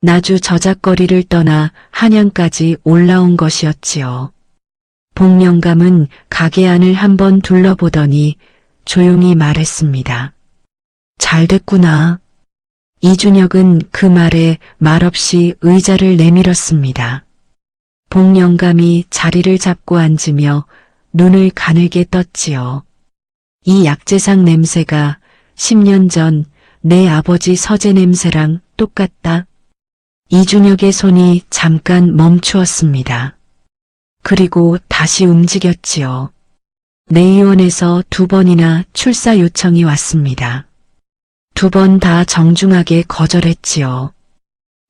나주 저작거리를 떠나 한양까지 올라온 것이었지요. 복영감은 가게 안을 한번 둘러보더니 조용히 말했습니다. 잘 됐구나. 이준혁은 그 말에 말없이 의자를 내밀었습니다. 복영감이 자리를 잡고 앉으며 눈을 가늘게 떴지요. 이 약재상 냄새가 10년 전 내 아버지 서재 냄새랑 똑같다. 이준혁의 손이 잠깐 멈추었습니다. 그리고 다시 움직였지요. 내의원에서 2번이나 출사 요청이 왔습니다. 2번 다 정중하게 거절했지요.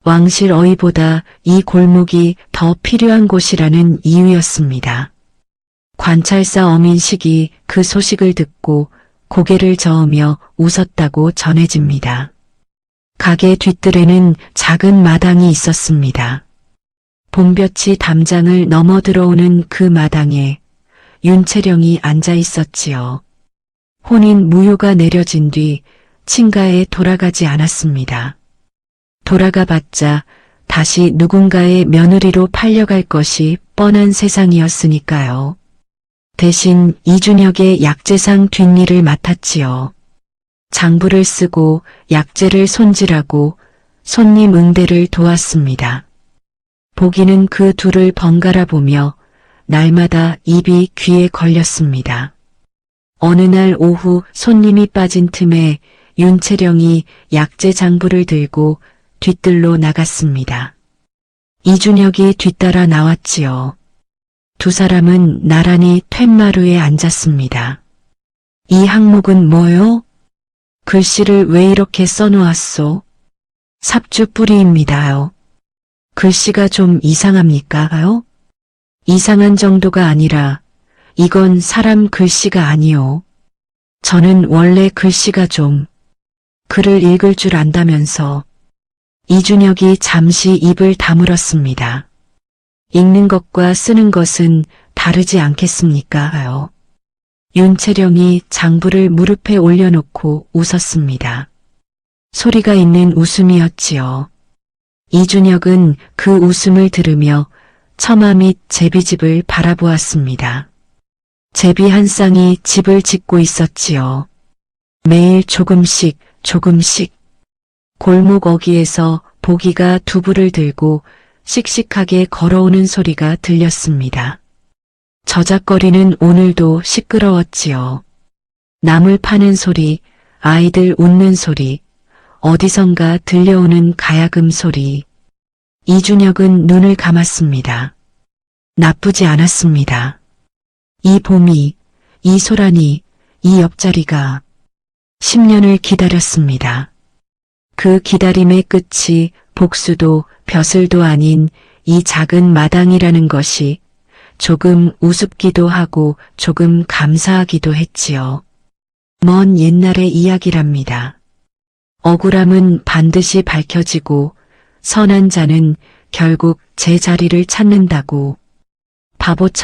왕실 어이보다 이 골목이 더 필요한 곳이라는 이유였습니다. 관찰사 어민식이 그 소식을 듣고 고개를 저으며 웃었다고 전해집니다. 가게 뒤뜰에는 작은 마당이 있었습니다. 봄볕이 담장을 넘어 들어오는 그 마당에 윤채령이 앉아 있었지요. 혼인 무효가 내려진 뒤 친가에 돌아가지 않았습니다. 돌아가 봤자 다시 누군가의 며느리로 팔려갈 것이 뻔한 세상이었으니까요. 대신 이준혁의 약재상 뒷일을 맡았지요. 장부를 쓰고 약재를 손질하고 손님 응대를 도왔습니다. 보기는 그 둘을 번갈아 보며 날마다 입이 귀에 걸렸습니다. 어느 날 오후 손님이 빠진 틈에 윤채령이 약재 장부를 들고 뒤뜰로 나갔습니다. 이준혁이 뒤따라 나왔지요. 두 사람은 나란히 툇마루에 앉았습니다. 이 항목은 뭐요? 글씨를 왜 이렇게 써놓았소? 삽주 뿌리입니다요. 글씨가 좀 이상합니까요? 이상한 정도가 아니라 이건 사람 글씨가 아니요. 저는 원래 글씨가 좀 글을 읽을 줄 안다면서. 이준혁이 잠시 입을 다물었습니다. 읽는 것과 쓰는 것은 다르지 않겠습니까요? 윤채령이 장부를 무릎에 올려놓고 웃었습니다. 소리가 있는 웃음이었지요. 이준혁은 그 웃음을 들으며 처마 및 제비집을 바라보았습니다. 제비 한 쌍이 집을 짓고 있었지요. 매일 조금씩 골목 어귀에서 보기가 두부를 들고 씩씩하게 걸어오는 소리가 들렸습니다. 저작거리는 오늘도 시끄러웠지요. 나물 파는 소리, 아이들 웃는 소리, 어디선가 들려오는 가야금 소리. 이준혁은 눈을 감았습니다. 나쁘지 않았습니다. 이 봄이, 이 소란이, 이 옆자리가 10년을 기다렸습니다. 그 기다림의 끝이 복수도 벼슬도 아닌 이 작은 마당이라는 것이 조금 우습기도 하고 조금 감사하기도 했지요. 먼 옛날의 이야기랍니다. 억울함은 반드시 밝혀지고 선한 자는 결국 제 자리를 찾는다고 바보처럼